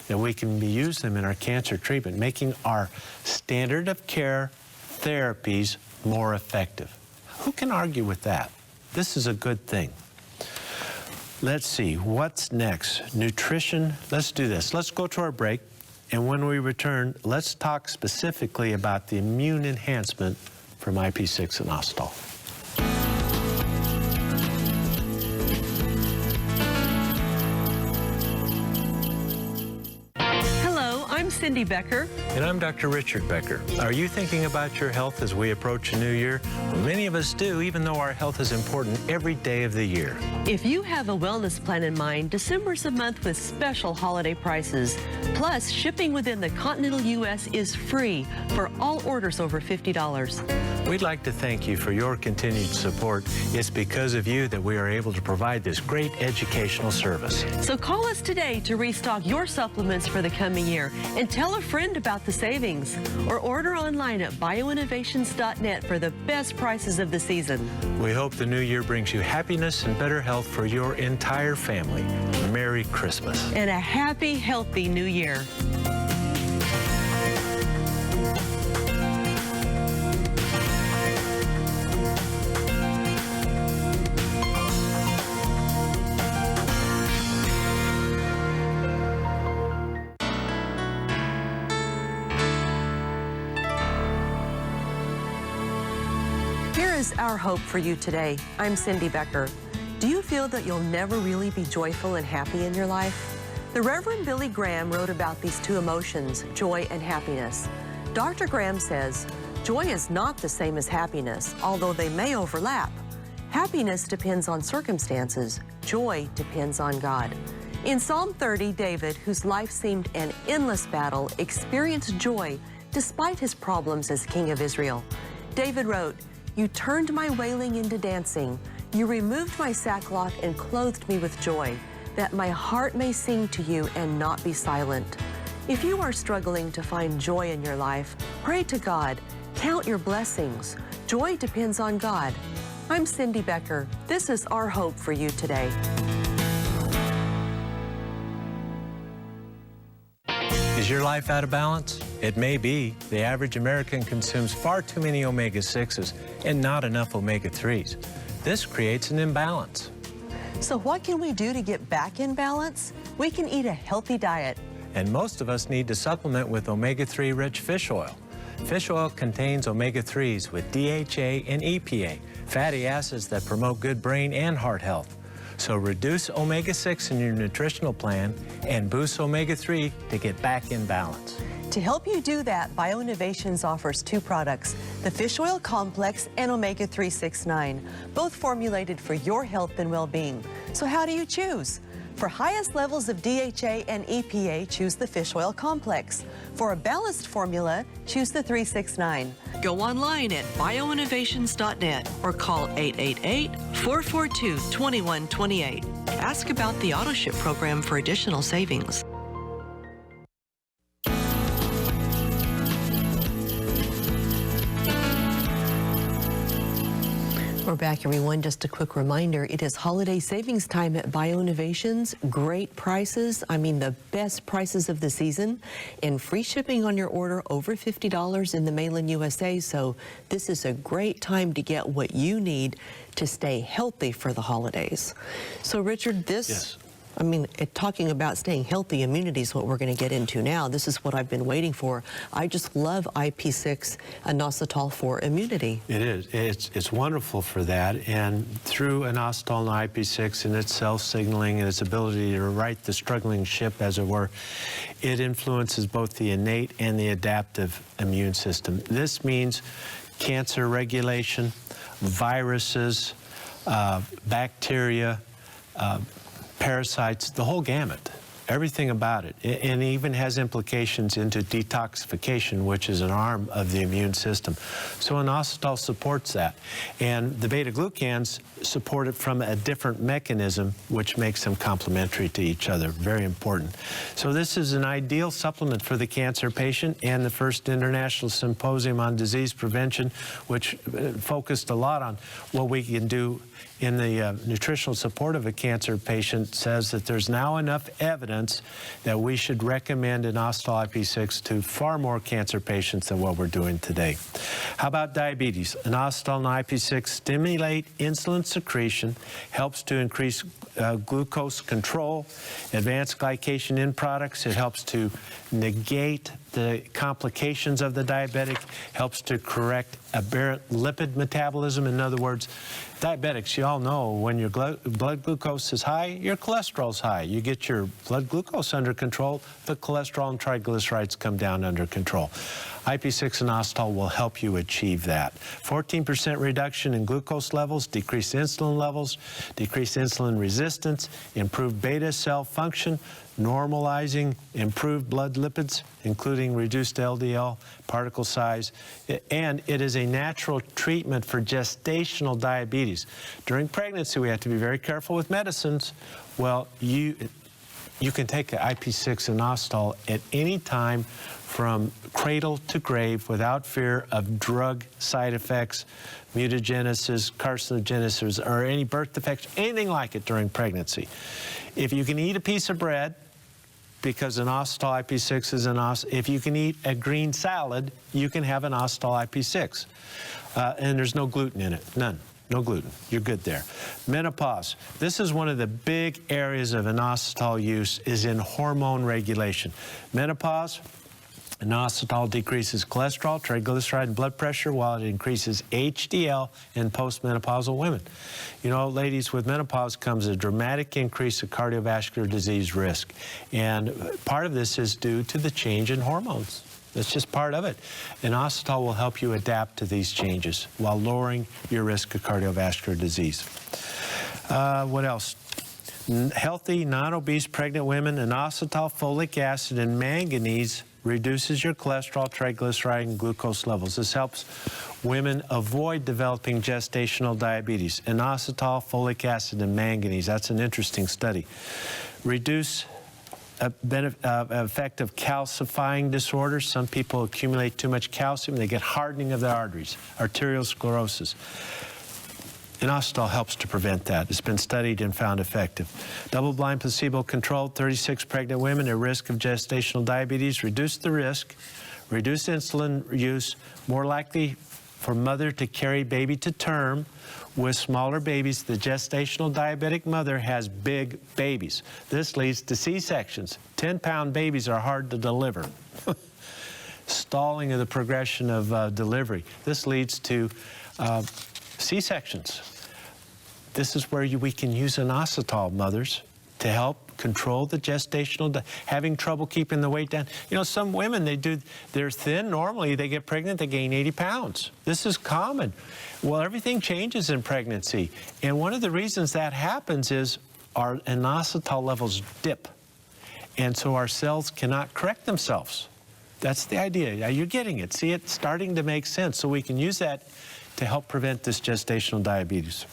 that we can use them in our cancer treatment, making our standard of care therapies more effective. Who can argue with that? This is a good thing. Let's see, what's next? Nutrition, let's do this. Let's go to our break, and when we return, let's talk specifically about the immune enhancement from IP6 Inositol. I'm Cindy Becker. And I'm Dr. Richard Becker. Are you thinking about your health as we approach a new year? Well, many of us do, even though our health is important every day of the year. If you have a wellness plan in mind, December's a month with special holiday prices. Plus, shipping within the continental U.S. is free for all orders over $50. We'd like to thank you for your continued support. It's because of you that we are able to provide this great educational service. So call us today to restock your supplements for the coming year and tell a friend about the savings, or order online at bioinnovations.net for the best prices of the season. We hope the new year brings you happiness and better health for your entire family. Merry Christmas. And a happy, healthy new year. Our hope for you today. I'm Cindy Becker. Do you feel that you'll never really be joyful and happy in your life? The Reverend Billy Graham wrote about these two emotions, joy and happiness. Dr. Graham says, joy is not the same as happiness, although they may overlap. Happiness depends on circumstances. Joy depends on God. In Psalm 30, David, whose life seemed an endless battle, experienced joy despite his problems as king of Israel. David wrote, "You turned my wailing into dancing. You removed my sackcloth and clothed me with joy, that my heart may sing to you and not be silent." If you are struggling to find joy in your life, pray to God. Count your blessings. Joy depends on God. I'm Cindy Becker. This is our hope for you today. Is your life out of balance? It may be. The average American consumes far too many omega-6s and not enough omega-3s. This creates an imbalance. So what can we do to get back in balance? We can eat a healthy diet. And most of us need to supplement with omega-3 rich fish oil. Fish oil contains omega-3s with DHA and EPA, fatty acids that promote good brain and heart health. So reduce omega-6 in your nutritional plan and boost omega-3 to get back in balance. To help you do that, BioInnovations offers two products, the Fish Oil Complex and Omega 369, both formulated for your health and well-being. So how do you choose? For highest levels of DHA and EPA, choose the Fish Oil Complex. For a balanced formula, choose the 369. Go online at bioinnovations.net or call 888-442-2128. Ask about the AutoShip program for additional savings. We're back, everyone. Just a quick reminder, it is holiday savings time at BioInnovations. Great prices, I mean the best prices of the season, and free shipping on your order over $50 in the mainland USA. So this is a great time to get what you need to stay healthy for the holidays. So Richard, this I mean, talking about staying healthy, immunity is what we're going to get into now. This is what I've been waiting for. I just love IP6 Inositol for immunity. It is. It's wonderful for that. And through inositol and IP6 and its self-signaling and its ability to right the struggling ship, as it were, it influences both the innate and the adaptive immune system. This means cancer regulation, viruses, bacteria, parasites, the whole gamut, everything about it. And it even has implications into detoxification, which is an arm of the immune system. So inositol supports that. And the beta-glucans support it from a different mechanism, which makes them complementary to each other. Very important. So this is an ideal supplement for the cancer patient, and the first International Symposium on Disease Prevention, which focused a lot on what we can do in the nutritional support of a cancer patient, says that there's now enough evidence that we should recommend inositol IP6 to far more cancer patients than what we're doing today. How about diabetes? Inositol and IP6 stimulate insulin secretion, helps to increase glucose control, advanced glycation end products. It helps to negate the complications of the diabetic, helps to correct aberrant lipid metabolism. In other words, diabetics, you all know when your blood glucose is high, your cholesterol's high. You get your blood glucose under control, the cholesterol and triglycerides come down under control. IP6 inositol will help you achieve that. 14% reduction in glucose levels, decreased insulin levels, decreased insulin resistance, improved beta cell function, normalizing improved blood lipids, including reduced LDL particle size, and it is a natural treatment for gestational diabetes. During pregnancy, we have to be very careful with medicines. Well, you can take the IP6 inositol at any time from cradle to grave without fear of drug side effects, mutagenesis, carcinogenesis, or any birth defects, anything like it during pregnancy. If you can eat a piece of bread, because inositol IP6 is inositol, if you can eat a green salad, you can have inositol IP6. And there's no gluten in it, none. No gluten. You're good there. Menopause. This is one of the big areas of inositol use, is in hormone regulation. Menopause, inositol decreases cholesterol, triglyceride, and blood pressure, while it increases HDL in postmenopausal women. You know, ladies, with menopause comes a dramatic increase of cardiovascular disease risk. And part of this is due to the change in hormones. That's just part of it. Inositol will help you adapt to these changes while lowering your risk of cardiovascular disease. What else? Healthy, non-obese pregnant women, inositol, folic acid, and manganese reduces your cholesterol, triglyceride, and glucose levels. This helps women avoid developing gestational diabetes. Inositol, folic acid, and manganese. That's an interesting study. Reduce effect of calcifying disorders. Some people accumulate too much calcium, they get hardening of their arteries, arterial sclerosis. Inositol helps to prevent that. It's been studied and found effective. Double-blind, placebo-controlled, 36 pregnant women at risk of gestational diabetes. Reduce the risk, reduce insulin use, more likely for mother to carry baby to term. With smaller babies, the gestational diabetic mother has big babies. This leads to C-sections. 10-pound babies are hard to deliver. Stalling of the progression of delivery. This leads to C-sections. This is where we can use inositol, mothers, to help control the gestational, having trouble keeping the weight down. You know, some women, they're thin normally, they get pregnant, they gain 80 pounds. This is common. Well, everything changes in pregnancy. And one of the reasons that happens is our inositol levels dip. And so our cells cannot correct themselves. That's the idea. You're getting it. See, it's starting to make sense. So we can use that to help prevent this gestational diabetes.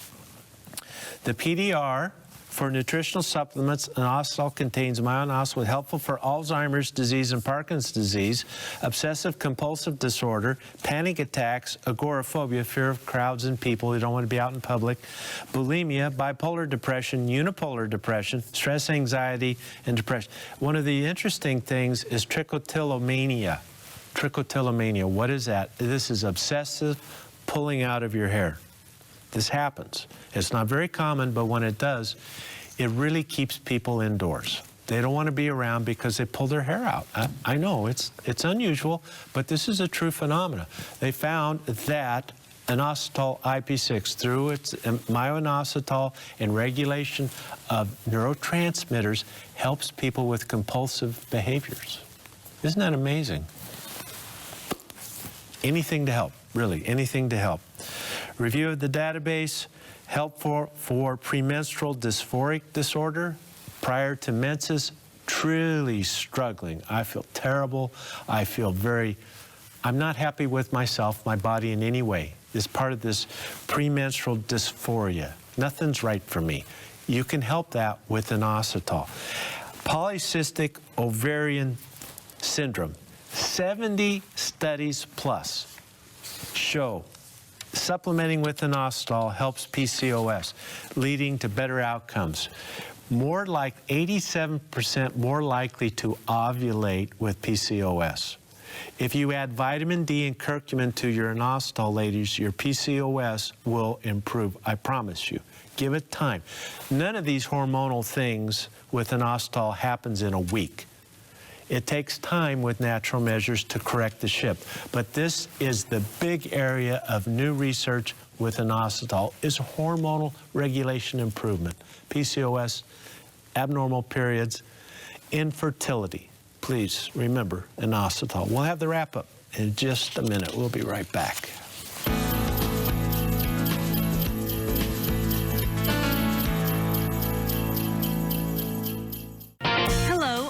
The PDR for nutritional supplements, inositol contains myo-inositol, helpful for Alzheimer's disease and Parkinson's disease, obsessive compulsive disorder, panic attacks, agoraphobia, fear of crowds and people, you don't want to be out in public, bulimia, bipolar depression, unipolar depression, stress, anxiety, and depression. One of the interesting things is trichotillomania. Trichotillomania, what is that? This is obsessive pulling out of your hair. This happens. It's not very common, but when it does, it really keeps people indoors. They don't want to be around because they pull their hair out. I know it's unusual, but this is a true phenomenon. They found that inositol IP6, through its myo-inositol and regulation of neurotransmitters, helps people with compulsive behaviors. Isn't that amazing? Anything to help, really, anything to help. Review of the database, helpful for premenstrual dysphoric disorder, prior to menses, truly struggling. I feel terrible. I feel I'm not happy with myself, my body in any way. It's part of this premenstrual dysphoria. Nothing's right for me. You can help that with inositol. Polycystic ovarian syndrome. 70 studies plus show supplementing with inositol helps PCOS, leading to better outcomes. More like 87% more likely to ovulate with PCOS. If you add vitamin D and curcumin to your inositol, ladies, your PCOS will improve. I promise you. Give it time. None of these hormonal things with inositol happens in a week. It takes time with natural measures to correct the ship. But this is the big area of new research with inositol, is hormonal regulation improvement. PCOS, abnormal periods, infertility. Please remember inositol. We'll have the wrap-up in just a minute. We'll be right back.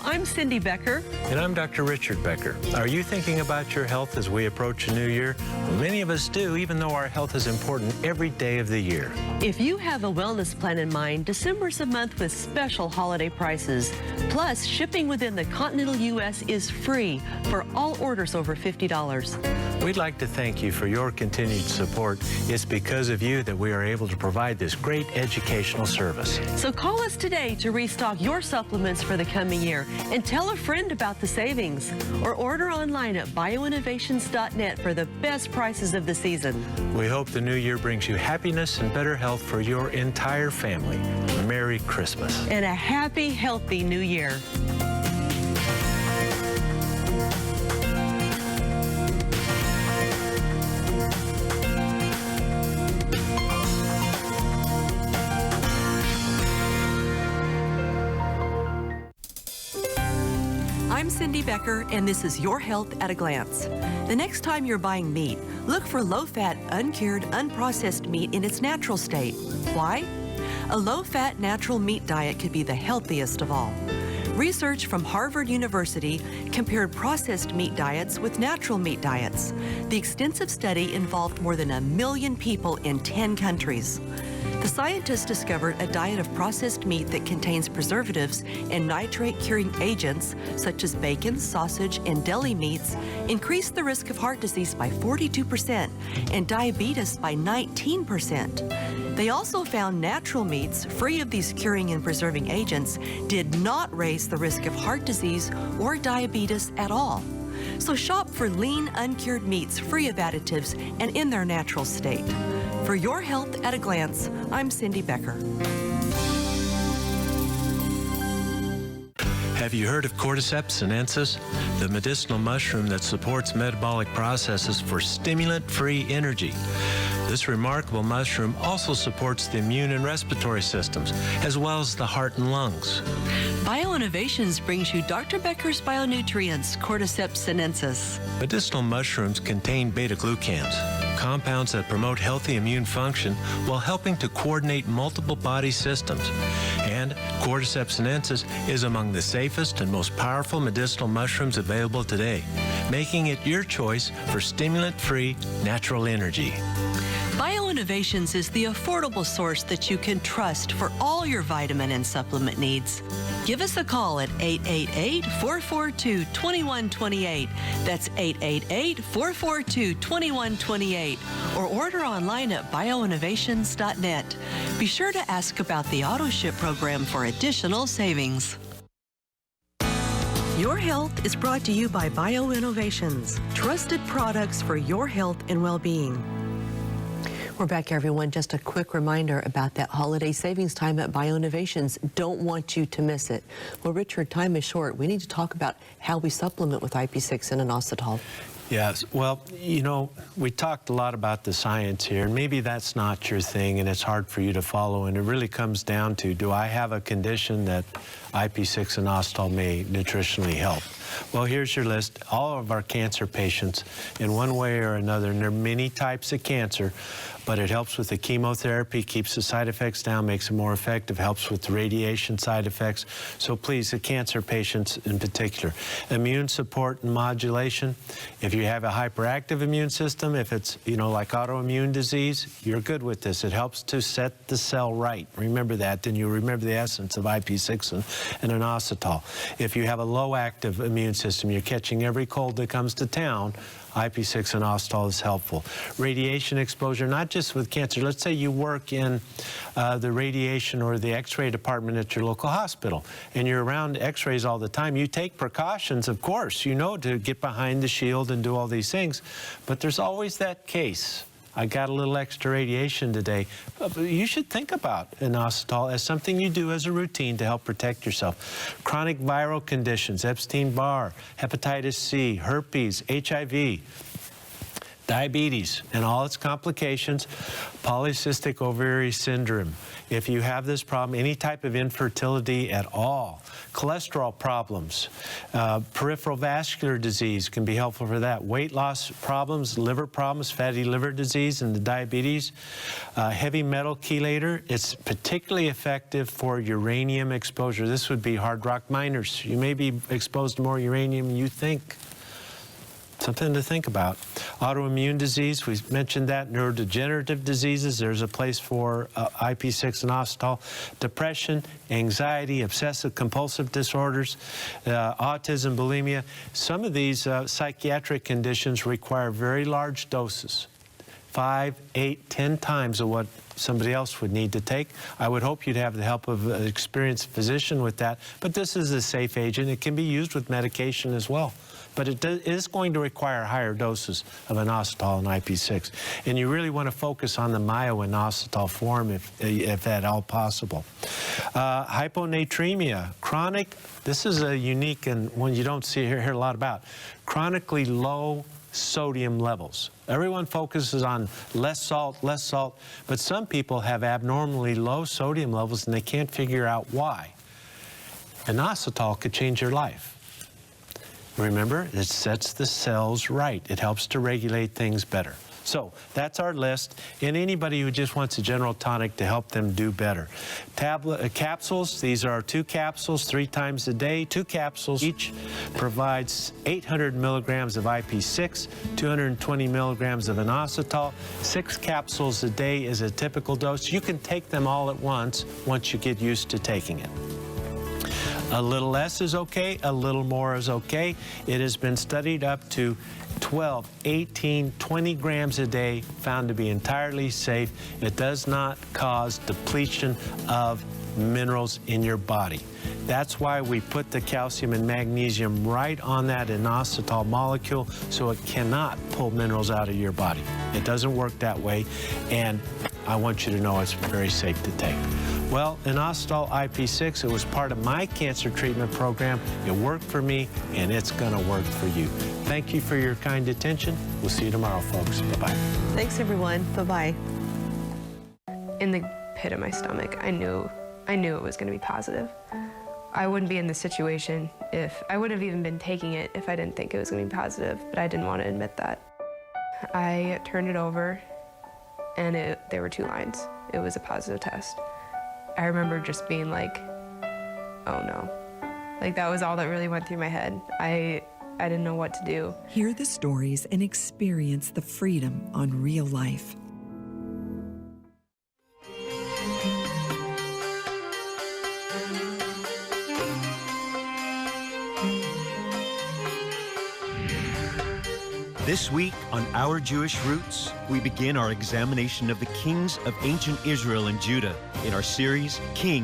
I'm Cindy Becker. And I'm Dr. Richard Becker. Are you thinking about your health as we approach a new year? Well, many of us do, even though our health is important every day of the year. If you have a wellness plan in mind, December's a month with special holiday prices. Plus, shipping within the continental U.S. is free for all orders over $50. We'd like to thank you for your continued support. It's because of you that we are able to provide this great educational service. So call us today to restock your supplements for the coming year and tell a friend about the savings, or order online at bioinnovations.net for the best prices of the season. We hope the new year brings you happiness and better health for your entire family. Merry Christmas. And a happy, healthy new year. I'm Cindy Becker, and this is Your Health at a Glance. The next time you're buying meat, look for low-fat, uncured, unprocessed meat in its natural state. Why? A low-fat, natural meat diet could be the healthiest of all. Research from Harvard University compared processed meat diets with natural meat diets. The extensive study involved more than 1 million people in 10 countries. The scientists discovered a diet of processed meat that contains preservatives and nitrate-curing agents, such as bacon, sausage, and deli meats, increased the risk of heart disease by 42% and diabetes by 19%. They also found natural meats, free of these curing and preserving agents, did not raise the risk of heart disease or diabetes at all. So shop for lean, uncured meats free of additives and in their natural state. For Your Health at a Glance, I'm Cindy Becker. Have you heard of Cordyceps sinensis, the medicinal mushroom that supports metabolic processes for stimulant-free energy? This remarkable mushroom also supports the immune and respiratory systems, as well as the heart and lungs. BioInnovations brings you Dr. Becker's Bionutrients, Cordyceps sinensis. Medicinal mushrooms contain beta-glucans, compounds that promote healthy immune function while helping to coordinate multiple body systems. And Cordyceps sinensis is among the safest and most powerful medicinal mushrooms available today, making it your choice for stimulant-free natural energy. BioInnovations is the affordable source that you can trust for all your vitamin and supplement needs. Give us a call at 888-442-2128. That's 888-442-2128. Or order online at bioinnovations.net. Be sure to ask about the AutoShip program for additional savings. Your Health is brought to you by BioInnovations, trusted products for your health and well-being. We're back, everyone. Just a quick reminder about that holiday savings time at BioInnovations. Don't want you to miss it. Well, Richard, time is short. We need to talk about how we supplement with IP6 and inositol. Yes, well, you know, we talked a lot about the science here, and maybe that's not your thing and it's hard for you to follow, and it really comes down to, do I have a condition that IP6 inositol may nutritionally help? Well, here's your list. All of our cancer patients, in one way or another, and there are many types of cancer, but it helps with the chemotherapy, keeps the side effects down, makes it more effective, helps with the radiation side effects. So please, the cancer patients in particular. Immune support and modulation. If you have a hyperactive immune system, if it's, you know, like autoimmune disease, you're good with this. It helps to set the cell right. Remember that, then you remember the essence of IP6 and inositol. If you have a low active immune system, you're catching every cold that comes to town, IP6 inositol is helpful. Radiation exposure, not just with cancer. Let's say you work in the radiation or the x-ray department at your local hospital, and you're around x-rays all the time. You take precautions, of course, you know, to get behind the shield and do all these things, but there's always that case. I got a little extra radiation today. You should think about inositol as something you do as a routine to help protect yourself. Chronic viral conditions, Epstein-Barr, hepatitis C, herpes, HIV, diabetes and all its complications, polycystic ovary syndrome. If you have this problem, any type of infertility at all, cholesterol problems, peripheral vascular disease can be helpful for that. Weight loss problems, liver problems, fatty liver disease and the diabetes. Heavy metal chelator, it's particularly effective for uranium exposure. This would be hard rock miners. You may be exposed to more uranium than you think. Something to think about. Autoimmune disease, we mentioned that. Neurodegenerative diseases, there's a place for IP6 inositol. Depression, anxiety, obsessive compulsive disorders, autism, bulimia. Some of these psychiatric conditions require very large doses. 5, 8, 10 times of what somebody else would need to take. I would hope you'd have the help of an experienced physician with that, but this is a safe agent. It can be used with medication as well. But it is going to require higher doses of inositol and IP6. And you really want to focus on the myo-inositol form if at all possible. Hyponatremia, chronic, this is a unique and one you don't hear a lot about. Chronically low sodium levels. Everyone focuses on less salt, but some people have abnormally low sodium levels and they can't figure out why. Inositol could change your life. Remember, it sets the cells right. It helps to regulate things better. So that's our list. And anybody who just wants a general tonic to help them do better. Capsules, these are 2 capsules 3 times a day. 2 capsules each provides 800 milligrams of IP6, 220 milligrams of inositol. 6 capsules a day is a typical dose. You can take them all at once you get used to taking it. A little less is okay, a little more is okay. It has been studied up to 12, 18, 20 grams a day, found to be entirely safe. It does not cause depletion of minerals in your body. That's why we put the calcium and magnesium right on that inositol molecule so it cannot pull minerals out of your body. It doesn't work that way, and I want you to know it's very safe to take. Well, inositol IP6, it was part of my cancer treatment program. It worked for me, and it's going to work for you. Thank you for your kind attention. We'll see you tomorrow, folks. Bye-bye. Thanks, everyone. Bye-bye. In the pit of my stomach, I knew it was going to be positive. I wouldn't be in this situation if I would have even been taking it if I didn't think it was going to be positive, but I didn't want to admit that. I turned it over, and there were 2 lines. It was a positive test. I remember just being like, oh no. Like, that was all that really went through my head. I didn't know what to do. Hear the stories and experience the freedom on Real Life. This week on Our Jewish Roots, we begin our examination of the kings of ancient Israel and Judah in our series, Kings